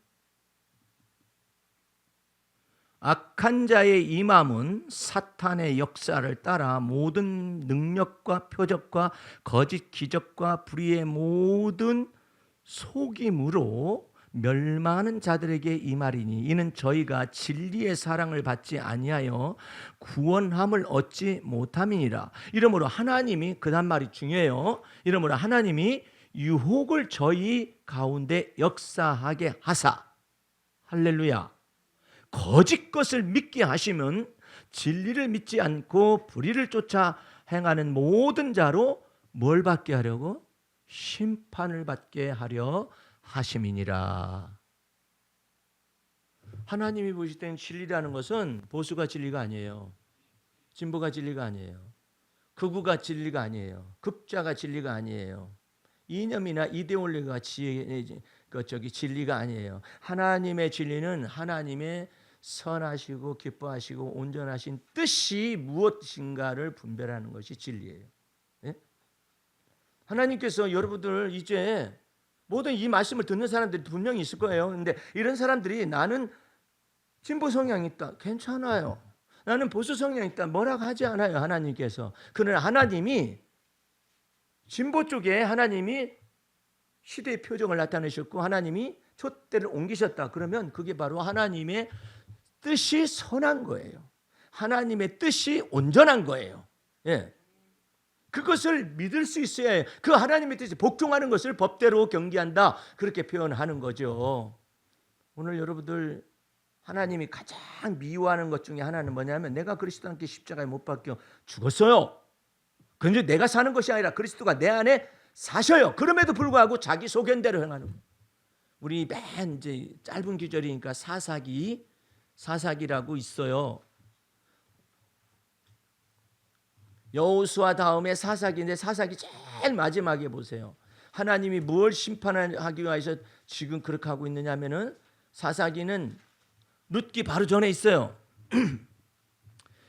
악한 자의 이 마음은 사탄의 역사를 따라 모든 능력과 표적과 거짓 기적과 불의의 모든 속임으로 멸망하는 자들에게 이 말이니 이는 저희가 진리의 사랑을 받지 아니하여 구원함을 얻지 못함이니라. 이러므로 하나님이 그다음 말이 중요해요. 이러므로 하나님이 유혹을 저희 가운데 역사하게 하사 할렐루야. 거짓 것을 믿게 하시면 진리를 믿지 않고 불의를 쫓아 행하는 모든 자로 뭘 받게 하려고? 심판을 받게 하려 하심이니라. 하나님이 보실 땐 진리라는 것은 보수가 진리가 아니에요. 진보가 진리가 아니에요. 극우가 진리가 아니에요. 극자가 진리가 아니에요. 이념이나 이데올로기가 진리가 아니에요. 하나님의 진리는 하나님의 선하시고 기뻐하시고 온전하신 뜻이 무엇인가를 분별하는 것이 진리예요. 예? 하나님께서 여러분들 이제 모든 이 말씀을 듣는 사람들이 분명히 있을 거예요. 그런데 이런 사람들이 나는 진보 성향이 있다. 괜찮아요. 나는 보수 성향이 있다. 뭐라고 하지 않아요. 하나님께서. 그러나 하나님이 진보 쪽에 하나님이 시대의 표정을 나타내셨고 하나님이 촛대를 옮기셨다. 그러면 그게 바로 하나님의 뜻이 선한 거예요. 하나님의 뜻이 온전한 거예요. 예. 그것을 믿을 수 있어야 해요. 그 하나님의 뜻에 복종하는 것을 법대로 경계한다. 그렇게 표현하는 거죠. 오늘 여러분들 하나님이 가장 미워하는 것 중에 하나는 뭐냐면 내가 그리스도 함께 십자가에 못 박혀 죽었어요. 그런데 내가 사는 것이 아니라 그리스도가 내 안에 사셔요. 그럼에도 불구하고 자기 소견대로 행하는 거예요. 우리 맨 이제 짧은 구절이니까 사사기라고 있어요. 여호수아 다음에 사사기인데 사사기 제일 마지막에 보세요. 하나님이 뭘 심판하기 위해서 지금 그렇게 하고 있느냐면은 사사기는 룻기 바로 전에 있어요.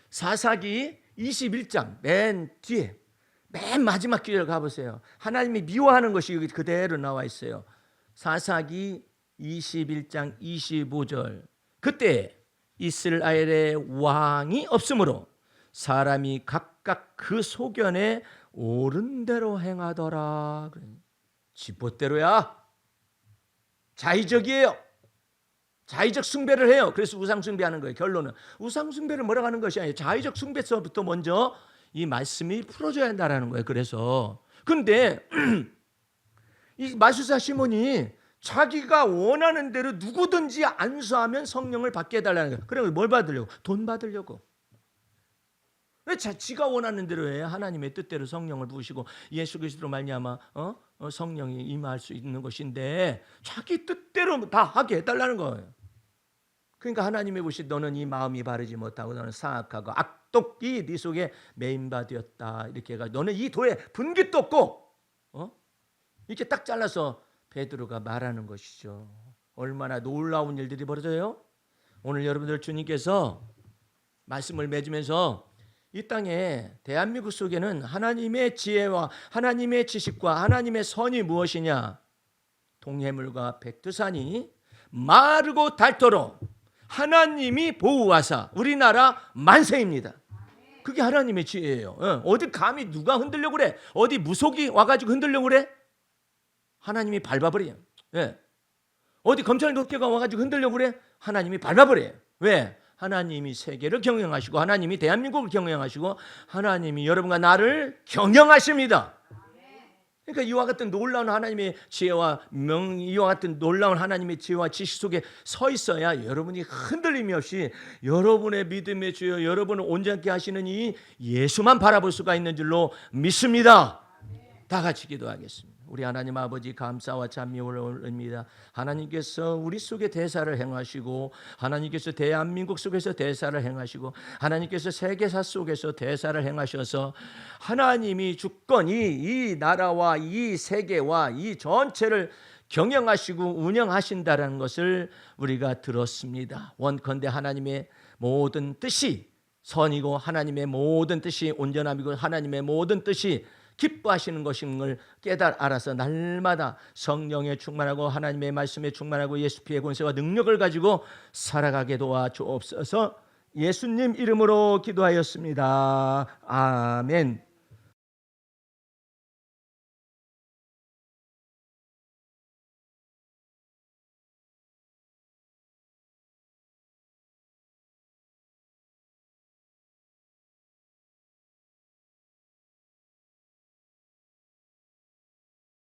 사사기 21장 맨 뒤에 맨 마지막 구절 가보세요. 하나님이 미워하는 것이 여기 그대로 나와 있어요. 사사기 21장 25절. 그때 이스라엘의 왕이 없으므로 사람이 각각 그 소견에 옳은 대로 행하더라. 지멋대로야. 자의적이에요. 자의적 숭배를 해요. 그래서 우상 숭배하는 거예요. 결론은 우상 숭배를 뭐라고 하는 것이 아니에요. 자의적 숭배서부터 먼저 이 말씀이 풀어져야 한다는 거예요. 그래서 그런데 이 마술사 시몬이 자기가 원하는 대로 누구든지 안수하면 성령을 받게 해달라는 거예요. 그래 뭘 받으려고? 돈 받으려고. 왜 지가 원하는 대로 해? 하나님의 뜻대로 성령을 부으시고 예수 그리스도로 말미암아 성령이 임할 수 있는 것인데 자기 뜻대로 다 하게 해달라는 거예요. 그러니까 하나님이 보시 너는 이 마음이 바르지 못하고 너는 사악하고 똑똑히 네 속에 메인바 되었다. 이렇게 해가지고 너는 이 돌에 분깃도 없고 이렇게 딱 잘라서 베드로가 말하는 것이죠. 얼마나 놀라운 일들이 벌어져요. 오늘 여러분들 주님께서 말씀을 맺으면서 이 땅에 대한민국 속에는 하나님의 지혜와 하나님의 지식과 하나님의 선이 무엇이냐? 동해물과 백두산이 마르고 닳도록 하나님이 보호하사 우리나라 만세입니다. 그게 하나님의 지혜예요. 어디 감히 누가 흔들려고 그래? 어디 무속이 와가지고 흔들려고 그래? 하나님이 밟아버려요. 어디 검찰 독재가 와가지고 흔들려고 그래? 하나님이 밟아버려요. 왜? 하나님이 세계를 경영하시고 하나님이 대한민국을 경영하시고 하나님이 여러분과 나를 경영하십니다. 그러니까 이와 같은 놀라운 하나님의 지혜와 이와 같은 놀라운 하나님의 지혜와 지식 속에 서 있어야 여러분이 흔들림이 없이 여러분의 믿음의 주여 여러분을 온전케 하시는 이 예수만 바라볼 수가 있는 줄로 믿습니다. 다 같이 기도하겠습니다. 우리 하나님 아버지 감사와 찬미를 올립니다. 하나님께서 우리 속에 대사를 행하시고 하나님께서 대한민국 속에서 대사를 행하시고 하나님께서 세계사 속에서 대사를 행하셔서 하나님이 주권이 이 나라와 이 세계와 이 전체를 경영하시고 운영하신다는 것을 우리가 들었습니다. 원컨대 하나님의 모든 뜻이 선이고 하나님의 모든 뜻이 온전함이고 하나님의 모든 뜻이 기뻐하시는 것임을 알아서 날마다 성령에 충만하고 하나님의 말씀에 충만하고 예수 피의 권세와 능력을 가지고 살아가게 도와주옵소서. 예수님 이름으로 기도하였습니다. 아멘.